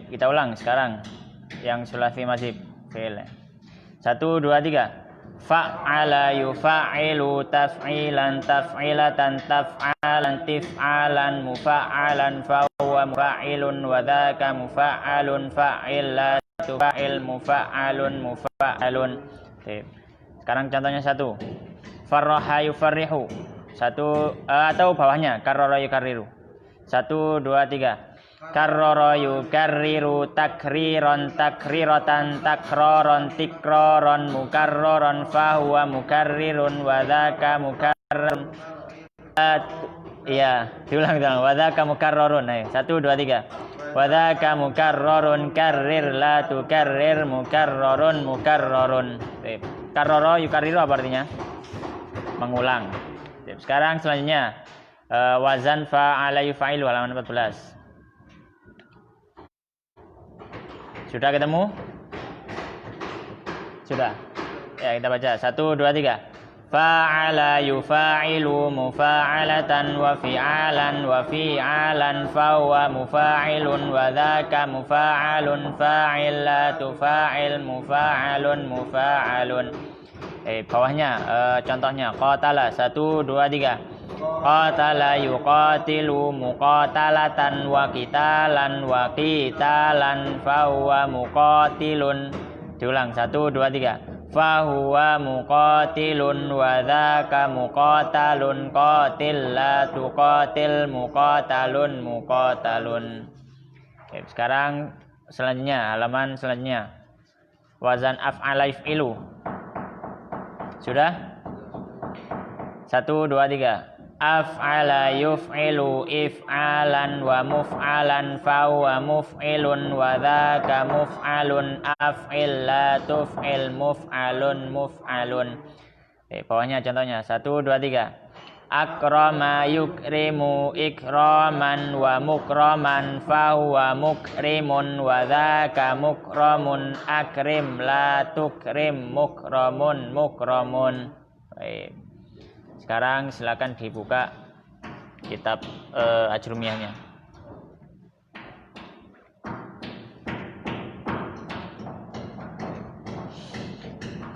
Kita ulang sekarang yang sulasi mazid fi'il. 1 2 3. Fa'ala yufa'ilu taf'ilan taf'ilatan taf'alan tif'alan mufa'alan fahuwa mufa'ilun wa dzaka mufa'alun fa'ilatu fa'il mufa'alun mufa'alun. Sekarang contohnya 1. Farraha yufarrihu. 1 atau bawahnya karrara yukarriru. 1 2 3. Karrara yukarriru takriron takriratan takroron tikroron mukarroron fahuwa mukarrirun wa dzaka mukarrarun. Iya, diulang. Wa dzaka mukarrarun. 1 2 3. Wa dzaka mukarrarun karrir la tukarrir mukarrarun mukarrarun. Karrara yukarriru apa artinya? Mengulang. Sekarang selanjutnya wazan fa'ala yufa'ilu halaman 14. Sudah ketemu? Sudah. Ya, kita baca. 1 2 3. Fa'ala yufa'ilu mufa'alatan wa fi'alan wa fi'alan fahuwa mufa'ilun wa dzaka mufa'alun fa'ilatu fa'il mufa'alun mufa'alun. Bawahnya contohnya qatala 1 2 3. Qatala yuqatilu muqatalatan wa qitalan wa qitalan fahuwa muqatilun. Diulang 1 2 3. Fahuwa muqatilun wa dzaka muqatalun qatil la tuqatil muqatalun muqatalun. Sekarang selanjutnya halaman selanjutnya wazan af'ala yuf'ilu. Sudah? 1 2 3. Af'ala yuf'ilu if'alan wa muf'alan fahuwa muf'ilun wa dzaka muf'alun af'il la tuf'il muf'alun muf'alun. Bawahnya contohnya 1 2 3. Akrama yukrimu ikraman wa mukraman fahuwa mukrimun wa dzaka mukramun akrim la tukrim mukramun mukramun. Baik. Sekarang silakan dibuka kitab Ajrumiyahnya.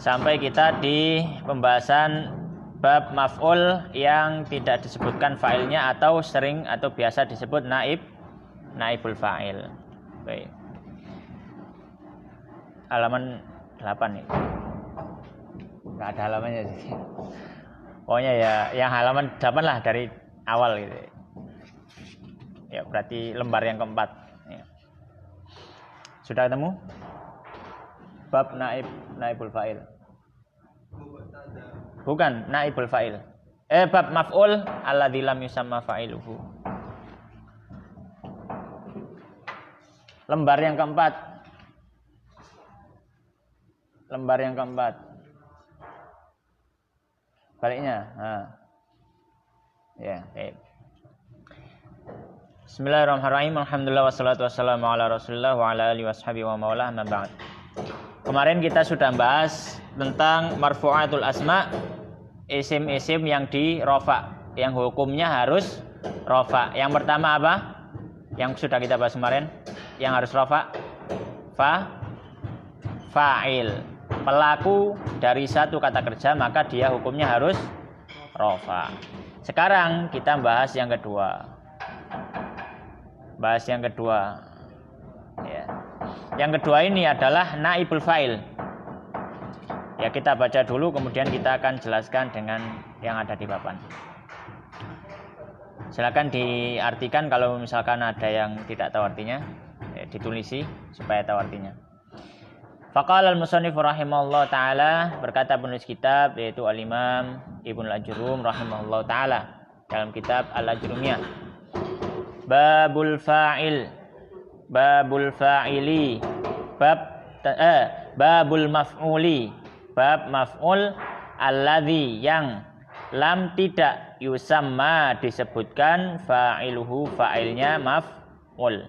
Sampai kita di pembahasan bab maf'ul yang tidak disebutkan fa'ilnya atau sering atau biasa disebut naibul fa'il. Baik. Halaman 8 nih. Enggak ada halamannya sih. Pokoknya ya yang halaman 8 lah dari awal gitu. Ya berarti lembar yang keempat. Ya. Sudah ketemu? Bab naibul fa'il. Bukan naibul fa'il. Bab maf'ul alladzi lam yusamma fa'iluhu. Lembar yang keempat. Lembar yang keempat. Baliknya. Ya, baik. Bismillahirrahmanirrahim. Alhamdulillah wassalatu wassalamu ala Rasulillah wa ala alihi washabihi wa maulah amma ba'd. Kemarin kita sudah bahas tentang marfu'atul asma, isim-isim yang di rafa, yang hukumnya harus rafa. Yang pertama apa? Yang sudah kita bahas kemarin, yang harus rafa fa'il. Pelaku dari satu kata kerja maka dia hukumnya harus rafa. Sekarang kita bahas yang kedua. Ya. Yang kedua ini adalah naibul fa'il. Ya, kita baca dulu kemudian kita akan jelaskan dengan yang ada di papan. Silakan diartikan kalau misalkan ada yang tidak tahu artinya, ya, ditulisi supaya tahu artinya. Faqala al-musannif rahimahullah ta'ala, berkata penulis kitab yaitu al-Imam Ibnu al-Ajrum rahimahullah ta'ala dalam kitab Al-Ajrumiyah. Babul fa'il, babul fa'ili, babul maf'uli, bab maf'ul alladzi yang lam tidak yusamma disebutkan fa'iluhu fa'ilnya maf'ul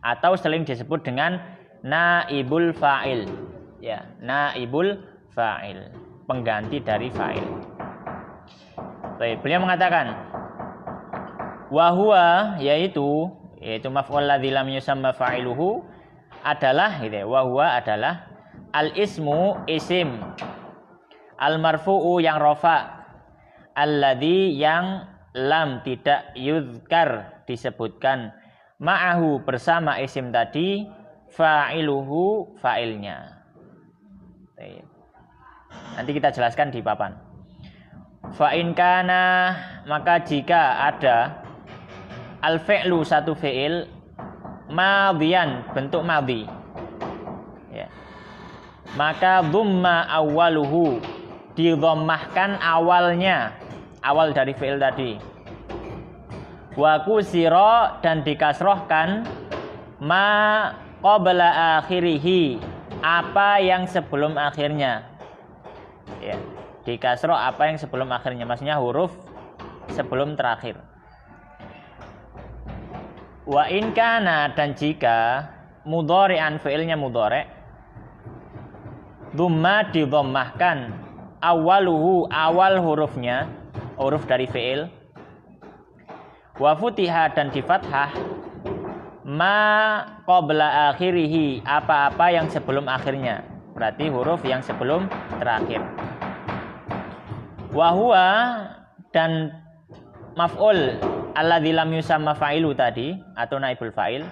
atau sering disebut dengan naibul fa'il. Ya, naibul fa'il, pengganti dari fa'il. Baik, beliau mengatakan wa huwa, yaitu yaitu maf'ul ladzi lam yusamma fa'iluhu adalah gitu ya, wa huwa adalah al-ismu isim al-marfu'u yang rafa alladzi yang lam tidak yuzkar disebutkan ma'ahu bersama isim tadi fa'iluhu fa'ilnya. Nanti kita jelaskan di papan. Fa in kana maka jika ada al-fi'lu satu fi'il madhiyan bentuk madhi ya. Maka dhamma awwaluhu didhammahkan awalnya, awal dari fi'il tadi. Wa kusira dan dikasrohkan ma qabla akhirih apa yang sebelum akhirnya ya, dikasroh apa yang sebelum akhirnya, maksudnya huruf sebelum terakhir. Wa in kana dan jika mudhari'an fi'ilnya mudhari' dhamma didhammahkan awaluhu awal hurufnya, huruf dari fi'il, wa futiha dan di fathah ma qabla akhirih apa-apa yang sebelum akhirnya, berarti huruf yang sebelum terakhir. Wa huwa dan maf'ul alladzi lam yusamma fa'ilu tadi atau naibul fa'il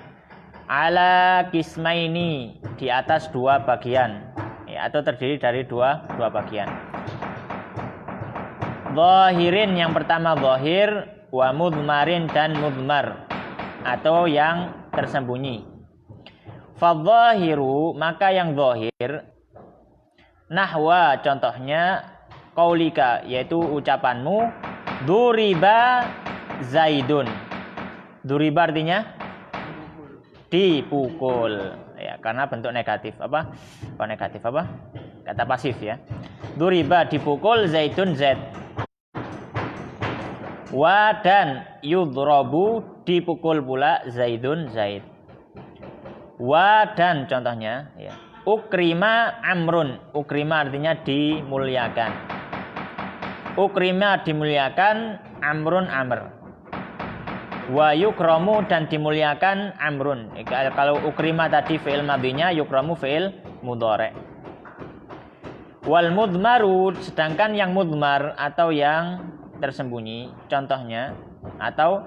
ala qismaini di atas dua bagian ya, atau terdiri dari dua bagian. Zahirin yang pertama zahir, wa mudmarin dan mudmar atau yang tersembunyi. Fadzahiru maka yang zahir nahwa contohnya qaulika yaitu ucapanmu duriba zaidun. Duriba artinya dipukul ya, karena bentuk negatif apa negatif apa kata pasif ya. Duriba dipukul zaidun zaid. Wa dan yudrabu dipukul pula zaidun zaid. Wa dan contohnya ya, ukrima amrun. Ukrima artinya dimuliakan. Ukrima dimuliakan, amrun amr. Wa yukramu dan dimuliakan amrun. Kalau ukrima tadi fi'il madhinya, yukramu fi'il mudhari'. Wal mudmaru sedangkan yang mudmar atau yang tersembunyi contohnya, atau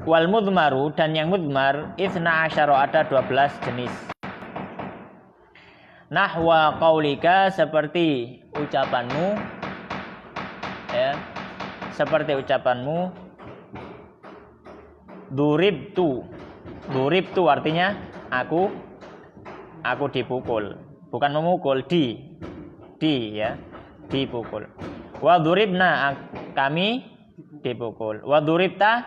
wal mudmaru dan yang mudmar itsna asyara ada 12 jenis. Nahwa qaulika seperti ucapanmu ya, seperti ucapanmu duribtu. Duribtu artinya aku dipukul, bukan memukul, di ya, dipukul. Wa duribna kami dipukul. Wa duribta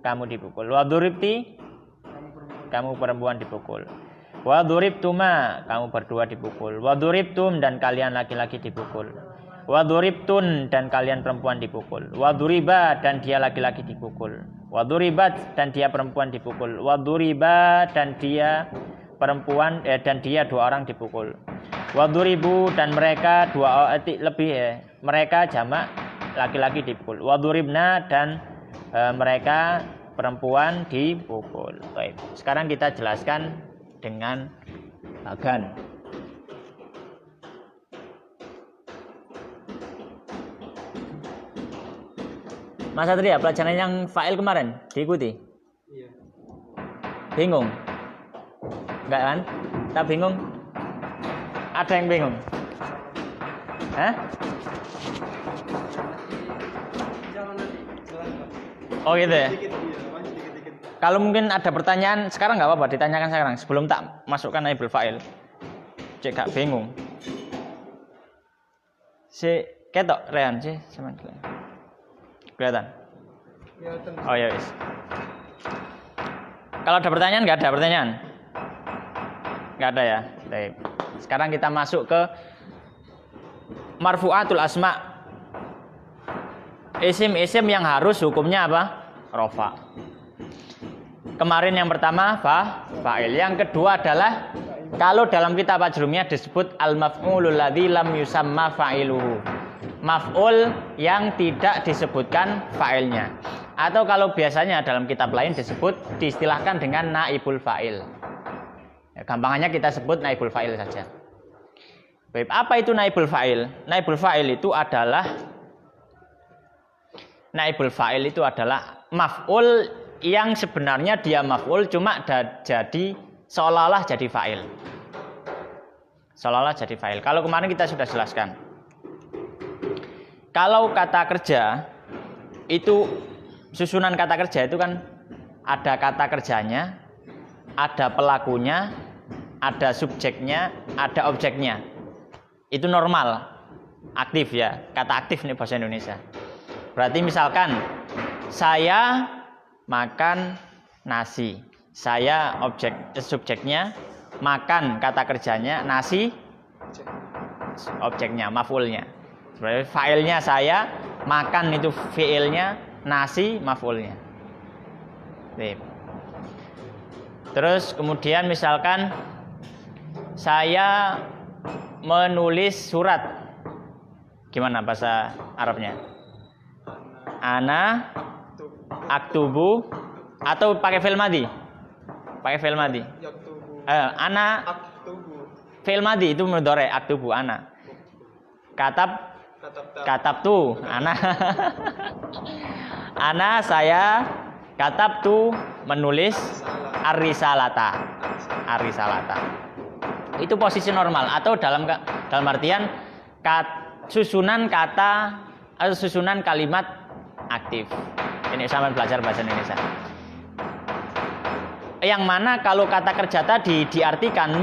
kamu dipukul. Wa duribti kamu perempuan dipukul. Wa duribtuma kamu berdua dipukul. Wa duribtum dan kalian laki-laki dipukul. Wa duribtun dan kalian perempuan dipukul. Wa duriba dan dia laki-laki dipukul. Wa duribat dan dia perempuan dipukul. Wa duriba dan dia perempuan dan dia dua orang dipukul. Wa duribu dan mereka mereka jamak laki-laki dipukul. Wa duribna dan mereka perempuan dipukul. Baik. Sekarang kita jelaskan dengan bagan. Mas Satria, pelajaran yang fa'il kemarin diikuti? Iya. Bingung? Enggak kan? Tak bingung? Ada yang bingung? Hah? Oh gitu ya? Kalau mungkin ada pertanyaan sekarang nggak apa-apa, ditanyakan sekarang sebelum tak masukkan naibul fa'il. Cek gak bingung. Si ketok Rehan sih, sama kelihatan. Oh ya wis. Kalau ada pertanyaan nggak ada pertanyaan? Nggak ada ya. Baik. Sekarang kita masuk ke marfu'atul asma. Isim-isim yang harus hukumnya apa? Rafa. Kemarin yang pertama fa'il. Yang kedua adalah kalau dalam kitab ajrumiyah disebut al-maf'ulul ladzi lam yusamma fa'iluhu. Maf'ul yang tidak disebutkan fa'ilnya. Atau kalau biasanya dalam kitab lain diistilahkan dengan naibul fa'il. Ya, gampangannya kita sebut naibul fa'il saja. Baik, apa itu naibul fa'il? Naibul fa'il itu adalah maf'ul yang sebenarnya dia maf'ul cuma jadi seolah-olah jadi fa'il. Seolah-olah jadi fa'il. Kalau kemarin kita sudah jelaskan. Kalau kata kerja itu susunan kata kerja itu kan ada kata kerjanya, ada pelakunya, ada subjeknya, ada objeknya. Itu normal, aktif ya, kata aktif nih bahasa Indonesia. Berarti misalkan saya makan nasi, saya subjeknya, makan kata kerjanya, nasi objeknya, maf'ulnya. Berarti fa'ilnya saya, makan itu fi'ilnya, nasi maf'ulnya. Terus kemudian misalkan saya menulis surat. Gimana bahasa Arabnya? Ana aktubu atau pakai fi'il madhi? Pakai fi'il madhi. Ana fi'il madhi itu mudhari, aktubu ana. Katabtu ana. Ana saya katabtu menulis ar-risalata. Itu posisi normal atau dalam artian susunan kata atau susunan kalimat aktif. Ini sama belajar bahasa Indonesia. Yang mana kalau kata kerja tadi diartikan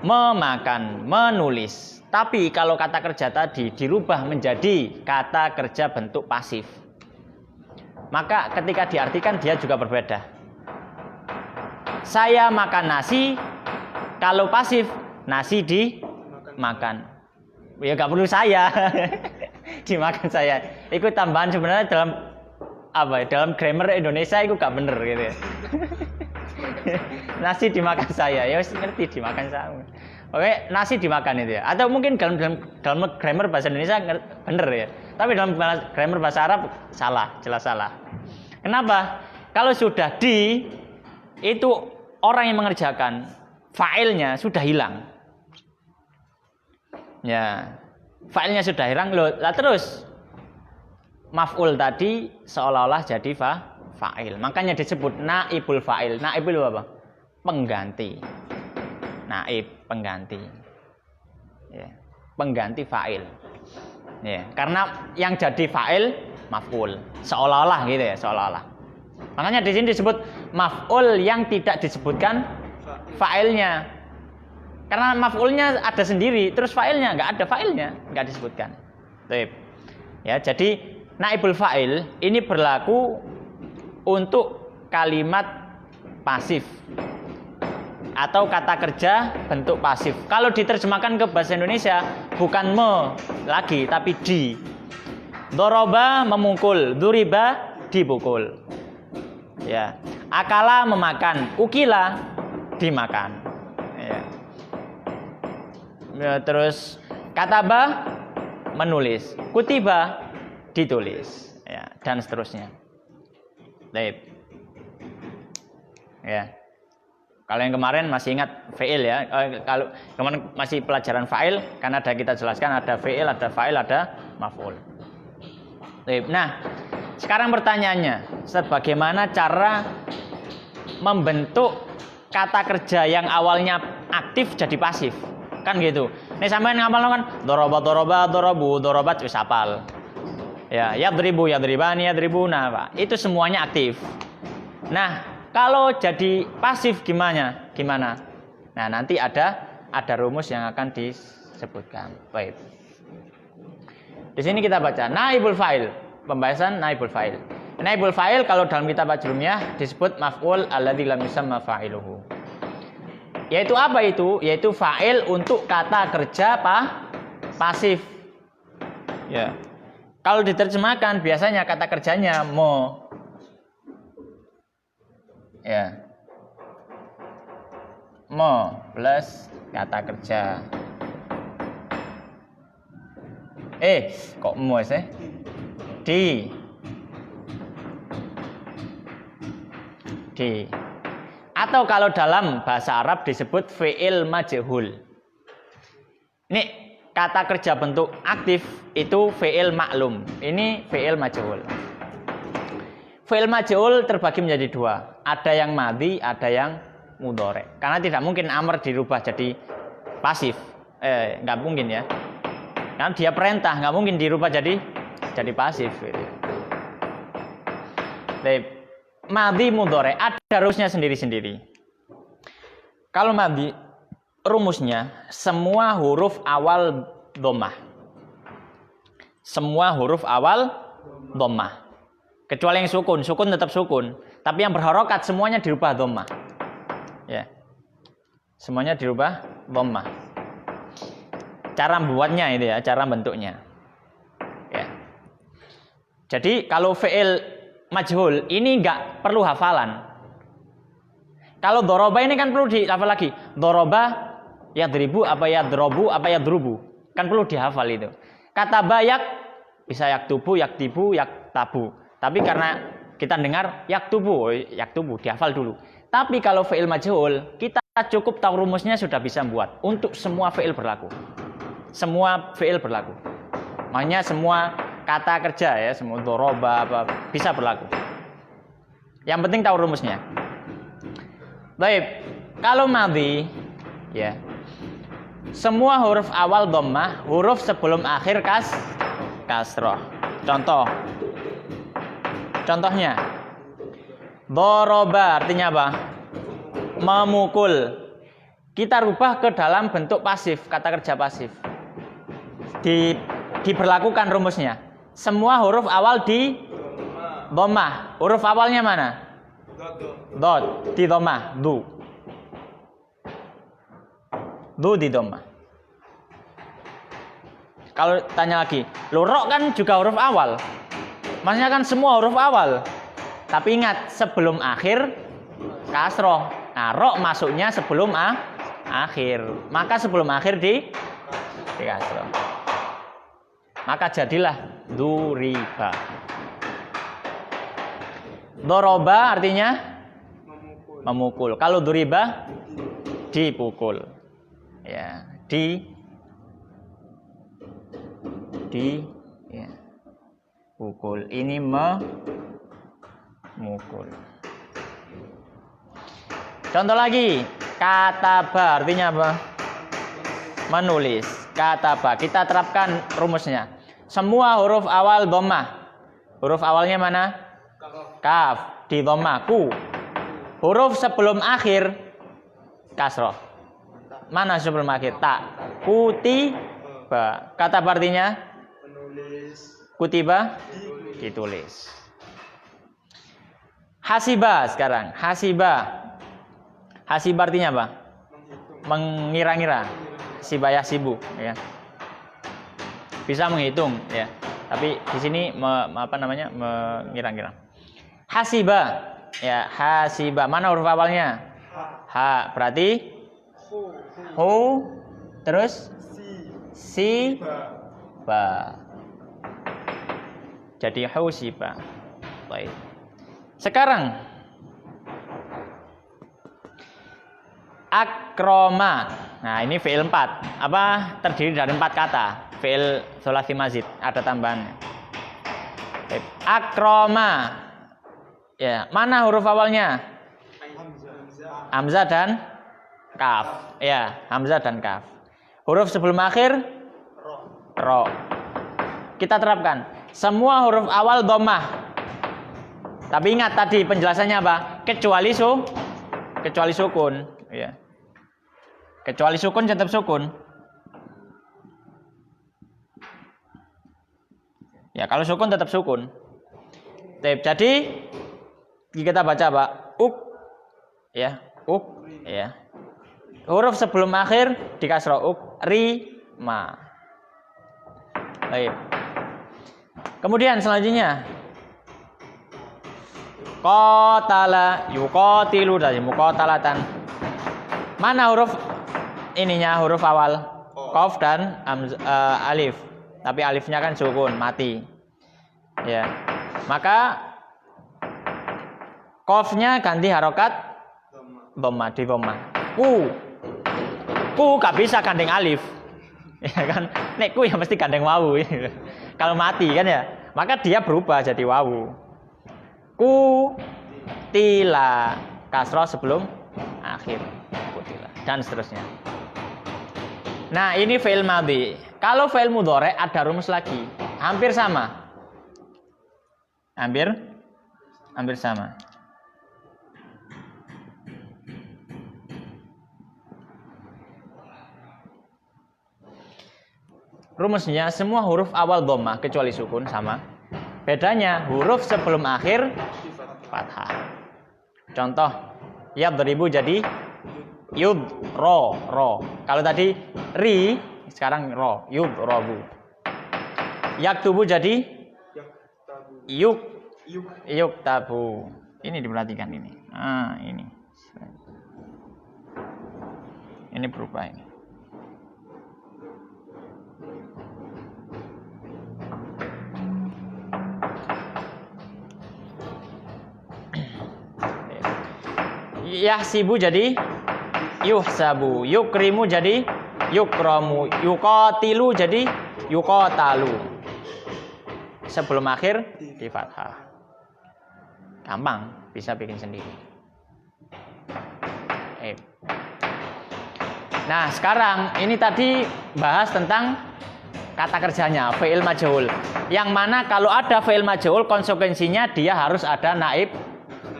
memakan, menulis. Tapi kalau kata kerja tadi dirubah menjadi kata kerja bentuk pasif. Maka ketika diartikan dia juga berbeda. Saya makan nasi. Kalau pasif, nasi dimakan. Ya gak perlu saya. Dimakan saya. Itu tambahan sebenarnya dalam grammar Indonesia itu gak bener gitu ya. Nasi dimakan saya. Ya ngerti dimakan saya. Oke, nasi dimakan itu ya. Atau mungkin dalam grammar bahasa Indonesia bener ya. Tapi dalam grammar bahasa Arab salah, jelas salah. Kenapa? Kalau sudah itu orang yang mengerjakan fa'ilnya sudah hilang. Ya, fa'ilnya sudah hilang loh. Lah terus maf'ul tadi seolah-olah jadi fa'il. Makanya disebut naibul fa'il. Naib itu apa? Pengganti. Naib, pengganti. Ya, pengganti fa'il. Ya, karena yang jadi fa'il maf'ul. Seolah-olah gitu ya, seolah-olah. Makanya di sini disebut maf'ul yang tidak disebutkan fa'ilnya. Karena maf'ulnya ada sendiri, terus fa'ilnya nggak ada fa'ilnya, nggak disebutkan. Baik. Ya, jadi naibul fa'il ini berlaku untuk kalimat pasif atau kata kerja bentuk pasif. Kalau diterjemahkan ke bahasa Indonesia bukan lagi tapi di. Doroba memukul, duriba dipukul. Ya. Akala memakan, ukila dimakan. Ya. Ya, terus kataba menulis, kutiba ditulis, ya, dan seterusnya. Baik. Ya. Kalau yang kemarin masih ingat fi'il ya. Kalau kemarin masih pelajaran fa'il, kan ada kita jelaskan ada fi'il, ada fa'il, ada maf'ul. Baik. Nah, sekarang pertanyaannya, bagaimana cara membentuk kata kerja yang awalnya aktif jadi pasif? Kan gitu. Nih sampean ngapal kan dorobu, dorobat wis hafal. Ya, yadribu, yadribani, yadribuna, Pak. Itu semuanya aktif. Nah, kalau jadi pasif gimana? Nah, nanti ada rumus yang akan disebutkan. Baik. Di sini kita baca naibul fa'il, pembahasan naibul fa'il. Naibul fa'il kalau dalam kitab Ajrumiyah disebut maf'ul alladzi lam yusamma fa'iluhu. Yaitu apa itu? Yaitu fa'il untuk kata kerja pasif. Ya. Kalau diterjemahkan biasanya kata kerjanya mo. Ya. Mo plus kata kerja. Kok mo sih? Di di. Atau kalau dalam bahasa Arab disebut fi'il majhul. Ini kata kerja bentuk aktif itu fi'il maklum. Ini fi'il majhul. Fi'il majhul terbagi menjadi dua. Ada yang madhi, ada yang mudhari. Karena tidak mungkin amr dirubah jadi pasif. Nggak mungkin ya. Karena dia perintah, nggak mungkin dirubah jadi pasif. Madhi mudhari ada rumusnya sendiri-sendiri. Kalau madhi rumusnya semua huruf awal dhammah. Semua huruf awal dhammah. Kecuali yang sukun tetap sukun. Tapi yang berharokat semuanya dirubah dhammah. Ya. Semuanya dirubah dhammah. Cara membuatnya itu ya, cara bentuknya. Ya. Jadi kalau fi'il majhul ini enggak perlu hafalan. Kalau doroba ini kan perlu dihafal lagi. Doroba yadribu apa yadrobu apa yadrubu. Kan perlu dihafal itu. Kata bayak bisa yaktubu, yaktibu, yaktabu. Tapi karena kita dengar yaktubu dihafal dulu. Tapi kalau fi'il majhul kita cukup tahu rumusnya sudah bisa buat untuk semua fi'il berlaku. Semua fi'il berlaku. Makanya semua kata kerja ya, semua doroba apa bisa berlaku. Yang penting tahu rumusnya. Baik, kalau madhi ya. Semua huruf awal dhammah, huruf sebelum akhir kasroh. Contohnya doroba artinya apa? Memukul. Kita rubah ke dalam bentuk pasif, kata kerja pasif. Diberlakukan rumusnya. Semua huruf awal di dhammah. Huruf awalnya mana? Dot di dhammah, du di dhammah. Kalau tanya lagi, lo ro kan juga huruf awal. Maksudnya kan semua huruf awal. Tapi ingat sebelum akhir kasroh. Nah, ro masuknya sebelum akhir. Maka sebelum akhir di kasroh. Maka jadilah duriba. Doroba artinya memukul. Kalau duriba dipukul. Ya, ya. Pukul. Ini memukul. Contoh lagi, kataba artinya apa? Menulis. Kataba. Kita terapkan rumusnya. Semua huruf awal dhammah. Huruf awalnya mana? Kaf. Di dhammah. Ku. Huruf sebelum akhir kasroh. Mana sebelum akhir? Ta. Kutiba. Kataba artinya? Menulis. Kutiba ditulis. Hasiba sekarang. Hasiba artinya apa? Mengira-ngira. Hasiba yahsibu ya. Bisa menghitung ya. Tapi di sini mengira-ngira. Hasiba ya, hasiba. Mana huruf awalnya? Ha. Berarti hu terus si ba. Jadi husiba. Baik. Sekarang akroma. Nah, ini fi'il 4. Apa? Terdiri dari 4 kata. Fi'il tsulats mazid, ada tambahannya. Baik. Akroma. Ya, mana huruf awalnya? Hamzah dan kaf. Ya, hamzah dan kaf. Huruf sebelum akhir ro. Kita terapkan. Semua huruf awal dhammah. Tapi ingat tadi penjelasannya apa? Kecuali sukun, ya. Kecuali sukun tetap sukun. Ya, kalau sukun tetap sukun. Jadi kita baca apa? Uk. Ya, uk, ya. Huruf sebelum akhir dikasroh uk, ri, ma. Baik. Kemudian selanjutnya qatala yuqatilu dari muqatalatan. Mana huruf ininya? Huruf awal qaf dan alif. Tapi alifnya kan sukun, mati. Ya. Maka Qafnya ganti harokat dhamma di dhamma. Ku gak bisa gandeng alif. Ya kan? Nek ku ya mesti gandeng wawu. Kalau mati kan ya. Maka dia berubah jadi wawu. Ku tila kasroh sebelum akhir. Kutila dan seterusnya. Nah, ini fi'il madhi. Kalau fi'il mudhari ada rumus lagi. Hampir sama. Hampir sama. Rumusnya semua huruf awal dhammah kecuali sukun sama. Bedanya huruf sebelum akhir fathah. Contoh, yadribu jadi yud ro. Kalau tadi ri, sekarang ro, yud robu. Yaktubu jadi yuk tabu. Ini diperhatikan ini. Ini berubah ini. Yahsibu jadi yuhsabu, yukrimu jadi yukramu, yuqatilu jadi yuqatalu. Sebelum akhir di fathah. Gampang, bisa bikin sendiri. Nah, sekarang ini tadi bahas tentang kata kerjanya, fi'il majhul. Yang mana kalau ada fi'il majhul konsekuensinya dia harus ada naib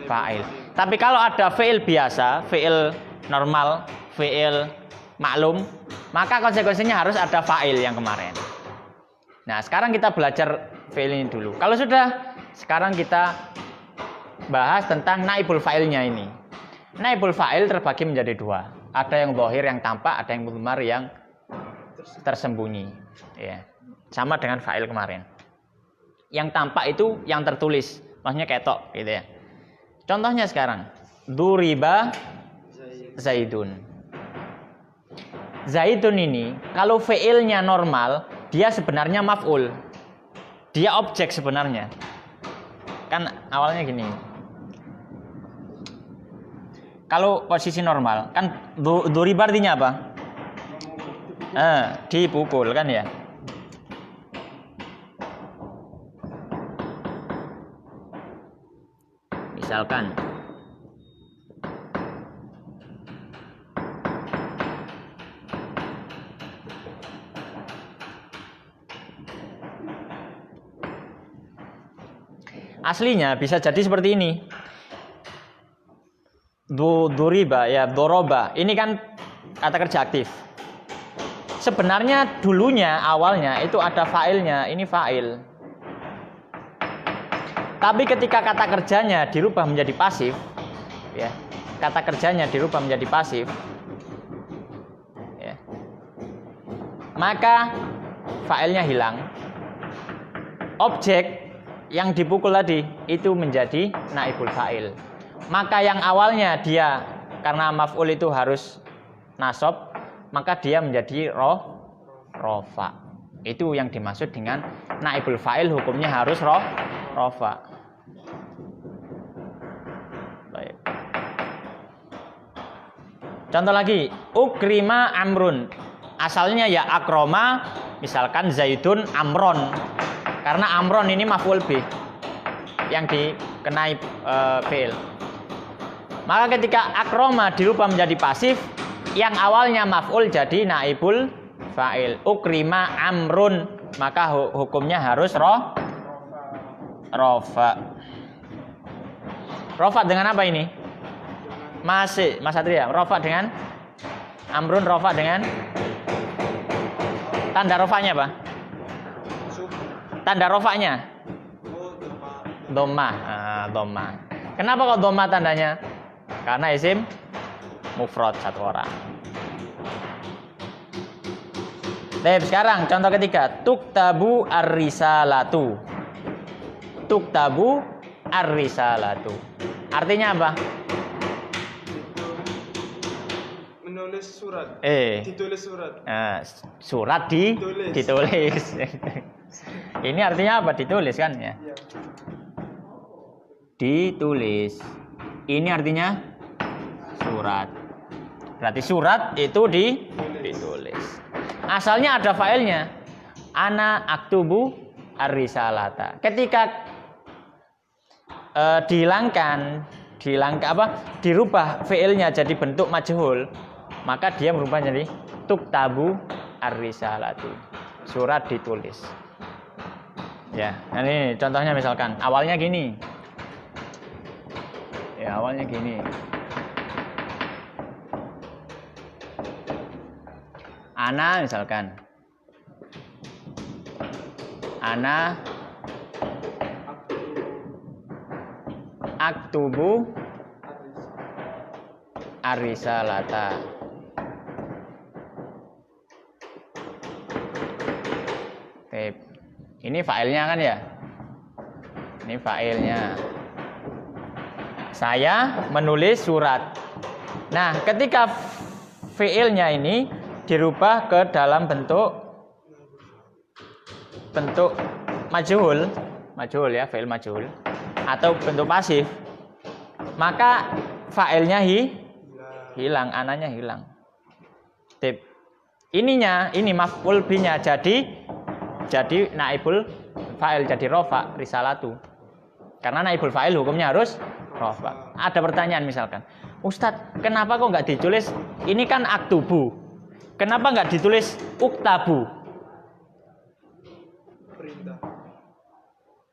fa'il. Tapi kalau ada fi'il biasa, fi'il normal, fi'il maklum, maka konsekuensinya harus ada fa'il yang kemarin. Nah, sekarang kita belajar fi'il ini dulu. Kalau sudah, sekarang kita bahas tentang naibul fa'ilnya ini. Naibul fa'il terbagi menjadi dua. Ada yang zahir yang tampak, ada yang mudmar yang tersembunyi. Ya. Sama dengan fa'il kemarin. Yang tampak itu yang tertulis, maksudnya ketok gitu ya. Contohnya sekarang, duriba Zaidun. Zaidun ini kalau fi'ilnya normal, dia sebenarnya maf'ul. Dia objek sebenarnya. Kan awalnya gini. Kalau posisi normal, kan duriba artinya apa? Dipukul kan ya. Misalkan aslinya bisa jadi seperti ini. Duriba ya, doroba. Ini kan kata kerja aktif. Sebenarnya dulunya awalnya itu ada fa'ilnya, ini fa'il. Tapi ketika kata kerjanya dirubah menjadi pasif, ya, kata kerjanya dirubah menjadi pasif, ya, maka fa'ilnya hilang. Objek yang dipukul tadi itu menjadi naibul fa'il. Maka yang awalnya dia karena maf'ul itu harus nasab, maka dia menjadi rofa. Itu yang dimaksud dengan naibul fa'il, hukumnya harus rofa. Baik. Contoh lagi, ukrima amrun. Asalnya ya akroma, misalkan Zaidun amron. Karena amron ini maf'ul bih yang dikenai fi'il. Maka ketika akroma dirubah menjadi pasif, yang awalnya maf'ul jadi naibul fa'il. Ukrima amrun, maka hukumnya harus rofa. Rofa dengan apa ini? Masih, Mas Satria, rofa dengan amrun, rofa dengan tanda rofanya apa? Tanda rofanya? Dhammah. Dhammah. Kenapa kok dhammah tandanya? Karena isim mufrad satu orang. Baik, sekarang contoh ketiga, tuktabu ar-risalatu. Tuktabu ar-risalatu. Artinya apa? Menulis surat. Ditulis surat. Surat ditulis. Ini artinya apa? Ditulis kan ya? Ditulis. Ini artinya surat. Berarti surat itu ditulis. Asalnya ada failnya. Ana aktubu ar-risalata. Ketika dirubah fiilnya jadi bentuk majhul, maka dia berubah jadi tuktabu ar-risalatu. Surat ditulis. Ya, nah ini contohnya misalkan awalnya gini. Ya, awalnya gini. Ana misalkan. Ana aktubu ar-risalata. Ini filenya kan ya? Ini filenya. Saya menulis surat. Nah, ketika fiilnya ini dirubah ke dalam bentuk majhul ya, fiil majhul atau bentuk pasif, maka failnya hilang, ananya hilang. Tip. Ini maf'ul binya jadi naibul fa'il, jadi rofa risalatu. Karena naibul fa'il hukumnya harus rofa. Ada pertanyaan misalkan, Ustadz, kenapa kok nggak ditulis? Ini kan aktubu. Kenapa nggak ditulis uktabu? Perintah.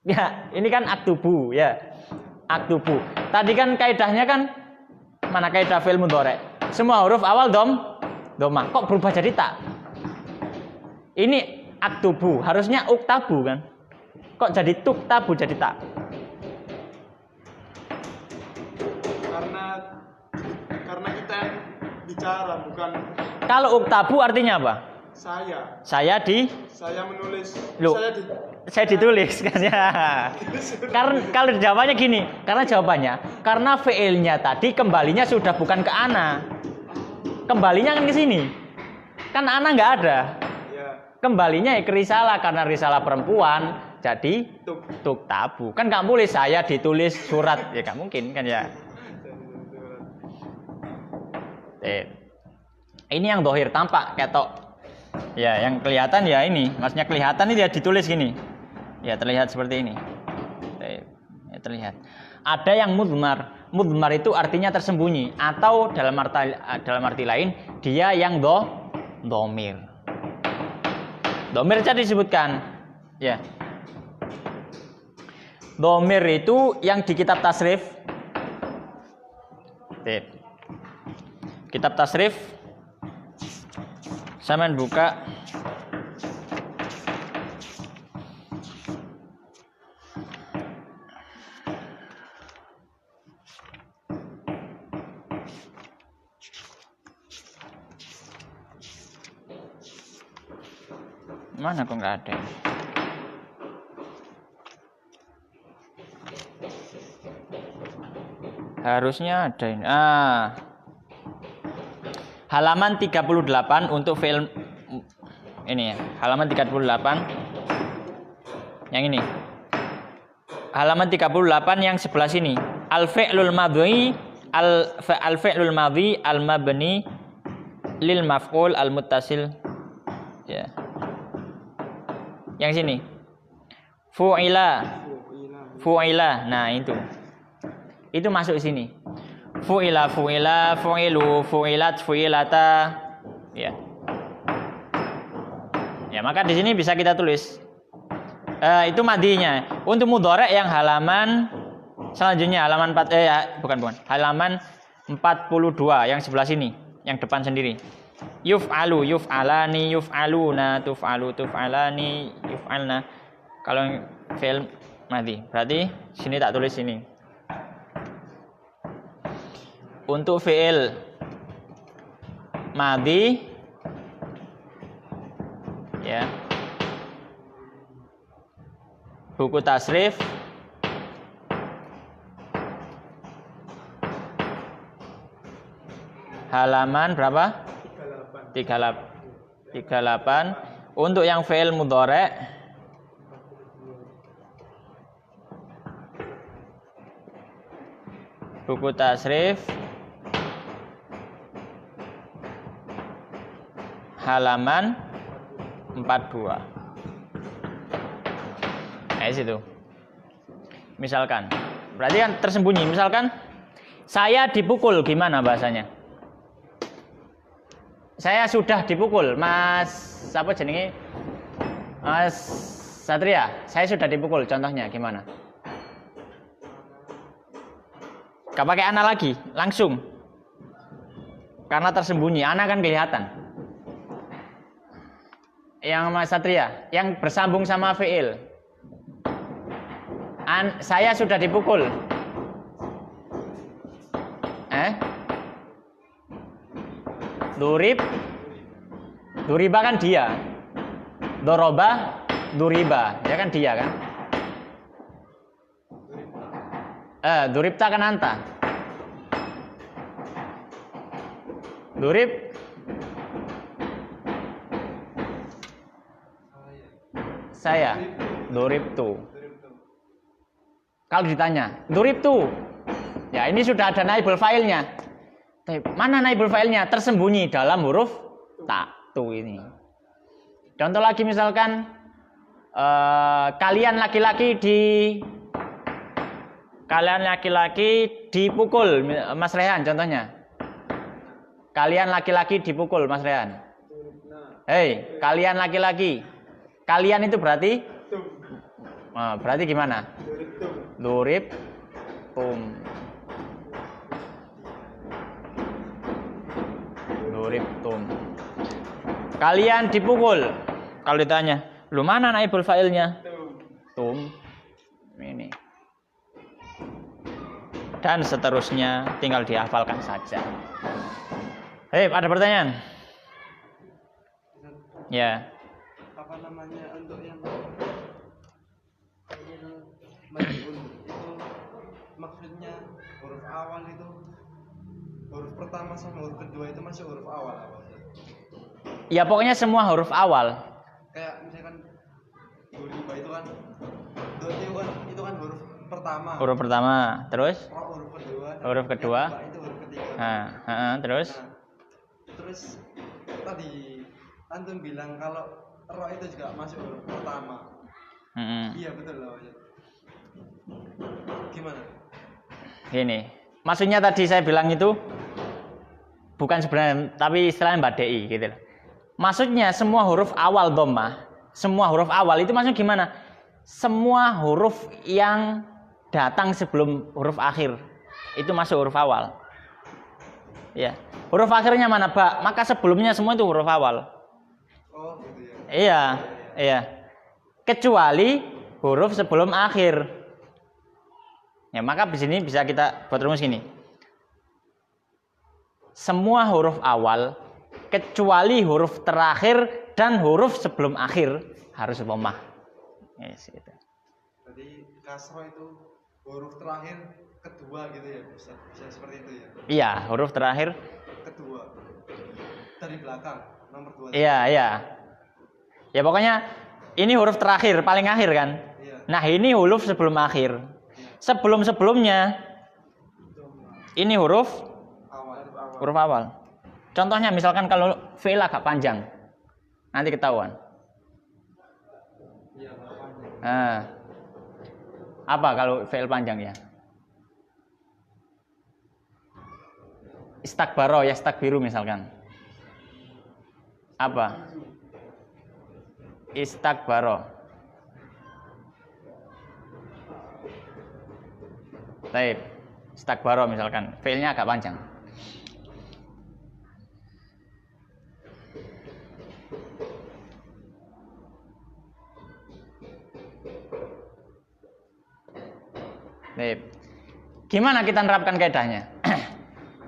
Ya, ini kan aktubu ya. Aktubu. Tadi kan kaidahnya kan mana kaidah fi'il mudhari'? Semua huruf awal domah. Kok berubah jadi tak? Ini aktubu, harusnya uktabu kan? Kok jadi tuktabu jadi tak? Karena kita yang bicara, bukan. Kalau uktabu artinya apa? Saya menulis. Loh, saya ditulis kan ya. Karena kalau jawabannya gini, karena fiilnya tadi kembalinya sudah bukan ke ana. Kembalinya kan ke sini. Kan ana nggak ada. Kembalinya ke risalah, karena risalah perempuan jadi tuktabu. Kan nggak boleh saya ditulis surat, ya nggak mungkin kan ya. Ini yang dohir tampak ketok. Ya, yang kelihatan ya ini, maksudnya kelihatan ini dia ditulis gini. Ya, terlihat seperti ini. Ya, terlihat. Ada yang mudmar. Mudmar itu artinya tersembunyi, atau dalam arti lain dia yang domir. Domir tadi disebutkan. Ya. Domir itu yang di kitab tasrif. Kitab tasrif. Saya buka. Mana kok nggak ada? Harusnya ada ini. Halaman 38 untuk fi'il ini ya. Halaman 38. Yang ini. Halaman 38 yang sebelah sini. Al-fi'lul madhi al-mabni lil maf'ul al-muttasil. Ya. Yang sini. Fu'ila. Nah, itu. Itu masuk sini. Fu'ila, fu'ilu, fu'ilat, fu'ilata. Ya. Ya, maka di sini bisa kita tulis. Itu madinya. Untuk mudhari' yang halaman selanjutnya, halaman 4 halaman 42 yang sebelah sini, yang depan sendiri. Yuf'alu, yuf'alani, yuf'aluna, tuf'alu, tuf'alani, yuf'alna. Kalau fi'il madhi, berarti sini tak tulis sini. Untuk fi'il madhi ya. Buku tasrif halaman berapa? 38. Untuk yang fi'il mudhari' Buku tasrif halaman 42. Situ. Misalkan, berarti kan tersembunyi. Misalkan saya dipukul, gimana bahasanya? Saya sudah dipukul, Mas. Siapa jenenge? Mas Satria. Saya sudah dipukul. Contohnya gimana? Gak pakai ana lagi, langsung. Karena tersembunyi, ana kan kelihatan. Yang Mas Satria, yang bersambung sama fiil. Saya sudah dipukul. Duriba kan dia. Doroba, duriba, ya kan dia kan. Duribta kan anta. Durib saya. Duribtu. Kalau ditanya, duribtu. Ya, ini sudah ada naibul fa'ilnya. Mana naibul fa'ilnya? Tersembunyi dalam huruf ta, tu ini. Contoh lagi misalkan kalian laki-laki dipukul, Mas Rehan contohnya. Kalian laki-laki dipukul, Mas Rehan. Hei, kalian laki-laki. Kalian itu berarti gimana? Durib tum. Kalian dipukul. Kalau ditanya, lu mana naibul fa'ilnya? Tum. Ini. Dan seterusnya, tinggal dihafalkan saja. Hei, ada pertanyaan? Ya. Apa namanya untuk yang majhul itu maksudnya huruf awal itu huruf pertama sama huruf kedua itu masih huruf awal apa? Ya pokoknya semua huruf awal. Kayak misalkan duriba itu kan huruf pertama. Huruf pertama, terus? Huruf kedua. Itu huruf ketiga. Terus? Terus tadi antum bilang kalau ro itu juga masuk huruf pertama. Iya betul loh. Gimana? Gini, maksudnya tadi saya bilang itu bukan sebenarnya, tapi istilahnya badai gitu loh. Maksudnya semua huruf awal dhammah, semua huruf awal itu maksudnya gimana? Semua huruf yang datang sebelum huruf akhir itu masuk huruf awal. Ya, huruf akhirnya mana, Pak? Maka sebelumnya semua itu huruf awal. Oh, gitu ya. Iya. Kecuali huruf sebelum akhir. Ya, maka di sini bisa kita buat rumus gini. Semua huruf awal kecuali huruf terakhir dan huruf sebelum akhir harus dhammah. Yes, gitu. Jadi kasroh itu huruf terakhir kedua gitu ya, bisa seperti itu ya. Iya, huruf terakhir kedua dari belakang nomor 2. Iya. Ya pokoknya ini huruf terakhir paling akhir kan. Iya. Nah, ini huruf sebelum akhir. Sebelum-sebelumnya ini huruf awal. Contohnya misalkan kalau fi'il agak panjang, nanti ketahuan. Iya, panjang. Nah, apa kalau fi'il panjang ya? Istakbaro, yastakbiru misalkan. Apa? Istakbaro. Baik, istakbaro misalkan, fi'ilnya agak panjang. Baik. Gimana kita nerapkan kaidahnya?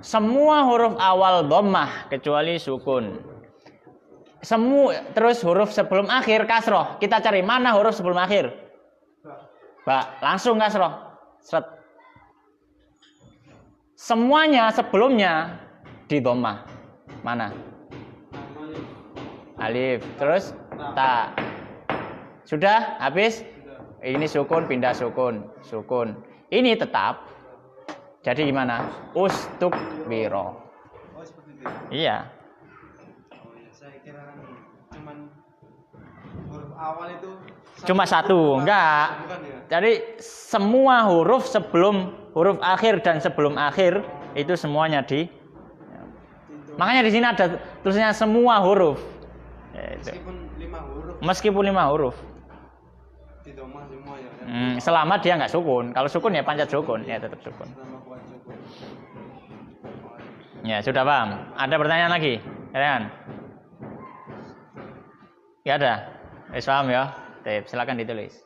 Semua huruf awal dhammah kecuali sukun. Terus huruf sebelum akhir kasroh. Kita cari mana huruf sebelum akhir? Ba, langsung kasroh. Seret. Semuanya sebelumnya di dhammah. Mana? Alif. Terus ta. Sudah habis? Ini sukun pindah sukun. Ini tetap. Jadi gimana? Ustukbiro. Oh seperti itu. Iya. Oh ya, saya kira kan cuman huruf awal itu Cuma satu, enggak. Bukan ya? Jadi semua huruf sebelum huruf akhir dan sebelum akhir itu semuanya di. Makanya di sini ada tulisannya semua huruf. Ya, itu. Meskipun 5 huruf Meskipun 5 huruf. didomah semua ya. Selama dia nggak sukun. Kalau sukun ya panjat sukun, ya tetap sukun. Selama kuat sukun. Ya sudah paham. Ada pertanyaan lagi? Kalian? Ya ada. Paham ya? Silakan ditulis.